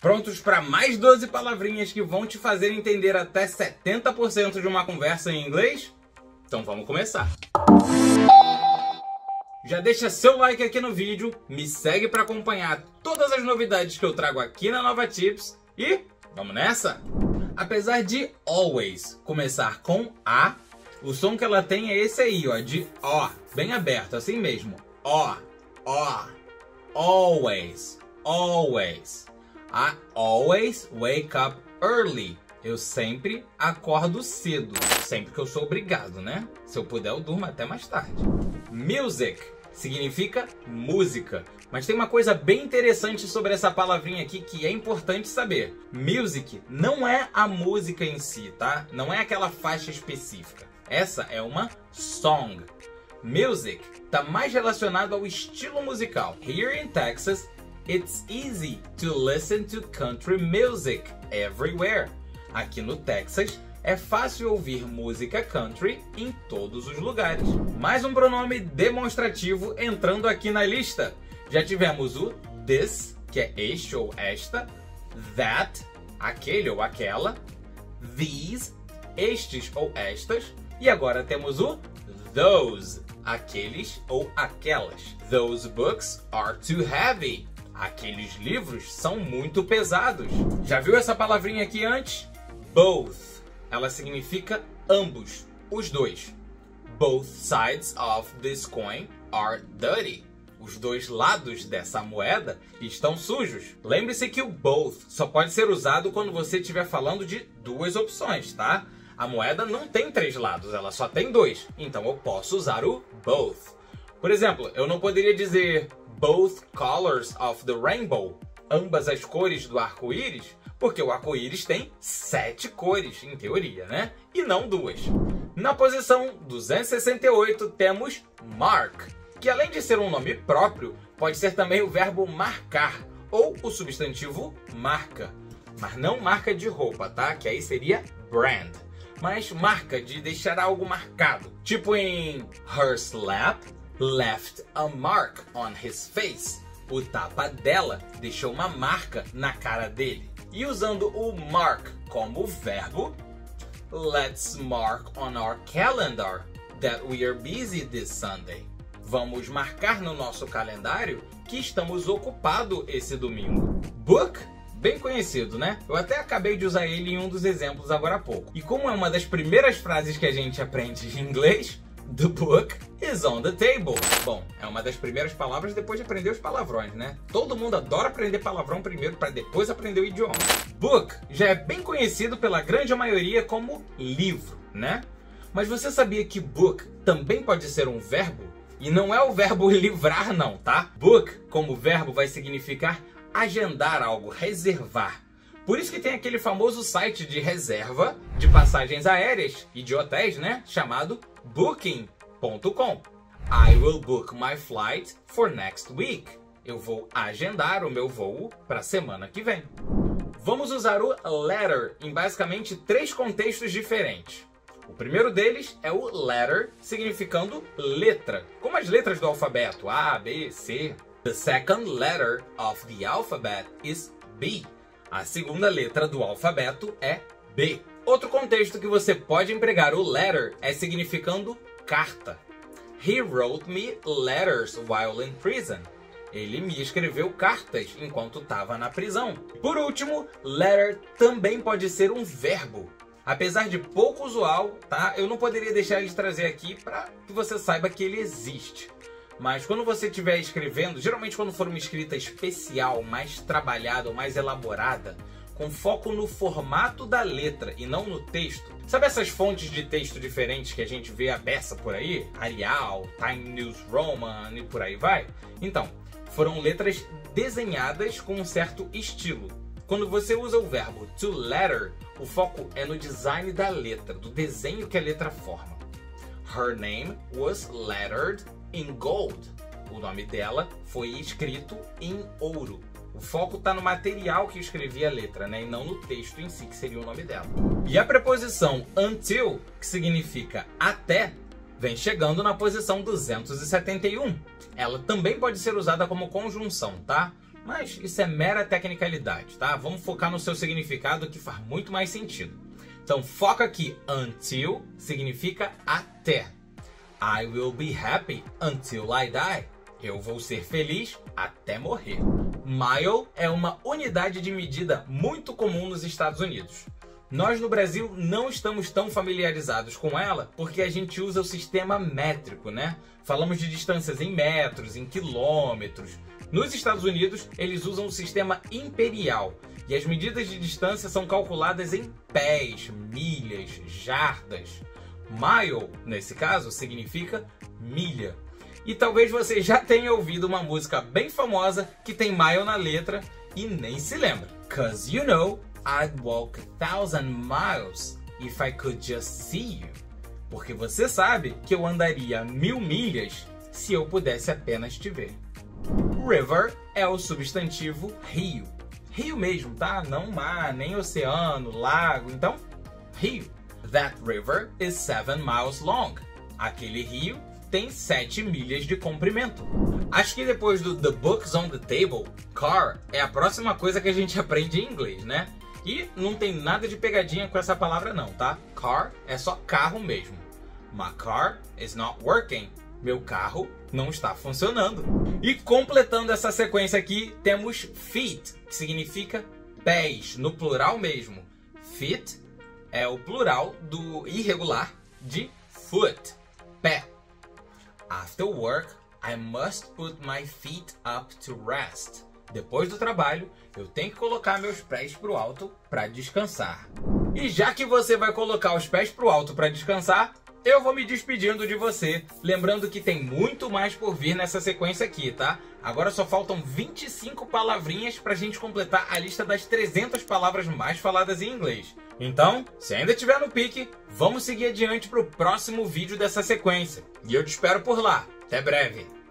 Prontos para mais 12 palavrinhas que vão te fazer entender até 70% de uma conversa em inglês? Então vamos começar! Já deixa seu like aqui no vídeo, me segue para acompanhar todas as novidades que eu trago aqui na Nova Tips e vamos nessa! Apesar de always começar com A, o som que ela tem é esse aí, ó, de ó, bem aberto, assim mesmo. Ó, always, always. I always wake up early. Eu sempre acordo cedo, sempre que eu sou obrigado, né? Se eu puder, eu durmo até mais tarde. Music significa música, mas tem uma coisa bem interessante sobre essa palavrinha aqui que é importante saber. Music não é a música em si, tá? Não é aquela faixa específica. Essa é uma song. Music está mais relacionado ao estilo musical. Here in Texas, it's easy to listen to country music everywhere. Aqui no Texas, é fácil ouvir música country em todos os lugares. Mais um pronome demonstrativo entrando aqui na lista. Já tivemos o this, que é este ou esta, that, aquele ou aquela, these, estes ou estas, e agora temos o those, aqueles ou aquelas. Those books are too heavy. Aqueles livros são muito pesados. Já viu essa palavrinha aqui antes? Both. Ela significa ambos, os dois. Both sides of this coin are dirty. Os dois lados dessa moeda estão sujos. Lembre-se que o both só pode ser usado quando você estiver falando de duas opções, tá? A moeda não tem três lados, ela só tem dois. Então eu posso usar o both. Por exemplo, eu não poderia dizer both colors of the rainbow, ambas as cores do arco-íris, porque o arco-íris tem 7 cores, em teoria, né? E não 2. Na posição 268 temos mark, que além de ser um nome próprio, pode ser também o verbo marcar, ou o substantivo marca. Mas não marca de roupa, tá? Que aí seria brand. Mas marca de deixar algo marcado. Tipo em her slap left a mark on his face. O tapa dela deixou uma marca na cara dele. E usando o mark como verbo, let's mark on our calendar that we are busy this Sunday. Vamos marcar no nosso calendário que estamos ocupados esse domingo. Book, bem conhecido, né? Eu até acabei de usar ele em um dos exemplos agora há pouco. E como é uma das primeiras frases que a gente aprende em inglês, the book is on the table. Bom, é uma das primeiras palavras depois de aprender os palavrões, né? Todo mundo adora aprender palavrão primeiro para depois aprender o idioma. Book já é bem conhecido pela grande maioria como livro, né? Mas você sabia que book também pode ser um verbo? E não é o verbo livrar não, tá? Book como verbo vai significar agendar algo, reservar. Por isso que tem aquele famoso site de reserva de passagens aéreas e de hotéis, né? Chamado Booking.com. I will book my flight for next week. Eu vou agendar o meu voo para a semana que vem. Vamos usar o letter em basicamente 3 contextos diferentes. O primeiro deles é o letter, significando letra, como as letras do alfabeto, A, B, C. The second letter of the alphabet is B. A segunda letra do alfabeto é B. Outro contexto que você pode empregar o letter é significando carta. He wrote me letters while in prison. Ele me escreveu cartas enquanto estava na prisão. Por último, letter também pode ser um verbo. Apesar de pouco usual, tá? Eu não poderia deixar de trazer aqui para que você saiba que ele existe. Mas quando você estiver escrevendo, geralmente quando for uma escrita especial, mais trabalhada ou mais elaborada, com foco no formato da letra e não no texto. Sabe essas fontes de texto diferentes que a gente vê à beça por aí? Arial, Time News Roman e por aí vai? Então, foram letras desenhadas com um certo estilo. Quando você usa o verbo to letter, o foco é no design da letra, do desenho que a letra forma. Her name was lettered in gold. O nome dela foi escrito em ouro. O foco está no material que escrevia a letra, né? E não no texto em si, que seria o nome dela. E a preposição until, que significa até, vem chegando na posição 271. Ela também pode ser usada como conjunção, tá? mas isso é mera tecnicalidade, tá? Vamos focar no seu significado que faz muito mais sentido. Então foca aqui, until significa até. I will be happy until I die. Eu vou ser feliz até morrer. Mile é uma unidade de medida muito comum nos Estados Unidos. Nós no Brasil não estamos tão familiarizados com ela porque a gente usa o sistema métrico, né? Falamos de distâncias em metros, em quilômetros. Nos Estados Unidos, eles usam o sistema imperial e as medidas de distância são calculadas em pés, milhas, jardas. Mile, nesse caso, significa milha. E talvez você já tenha ouvido uma música bem famosa que tem mile na letra e nem se lembra. 'Cause you know, I'd walk 1,000 miles if I could just see you. Porque você sabe que eu andaria 1.000 milhas se eu pudesse apenas te ver. River é o substantivo rio. Rio mesmo, tá? Não mar, nem oceano, lago, então rio. That river is 7 miles long. Aquele rio tem 7 milhas de comprimento. Acho que depois do The Books on the Table, car é a próxima coisa que a gente aprende em inglês, né? E não tem nada de pegadinha com essa palavra não, tá? Car é só carro mesmo. My car is not working. Meu carro não está funcionando. E completando essa sequência aqui, temos feet, que significa pés, no plural mesmo. Feet é o plural do irregular de foot, pé. After work, I must put my feet up to rest. Depois do trabalho, eu tenho que colocar meus pés para o alto para descansar. E já que você vai colocar os pés para o alto para descansar, eu vou me despedindo de você, lembrando que tem muito mais por vir nessa sequência aqui, tá? Agora só faltam 25 palavrinhas pra gente completar a lista das 300 palavras mais faladas em inglês. Então, se ainda estiver no pique, vamos seguir adiante pro próximo vídeo dessa sequência. E eu te espero por lá. Até breve!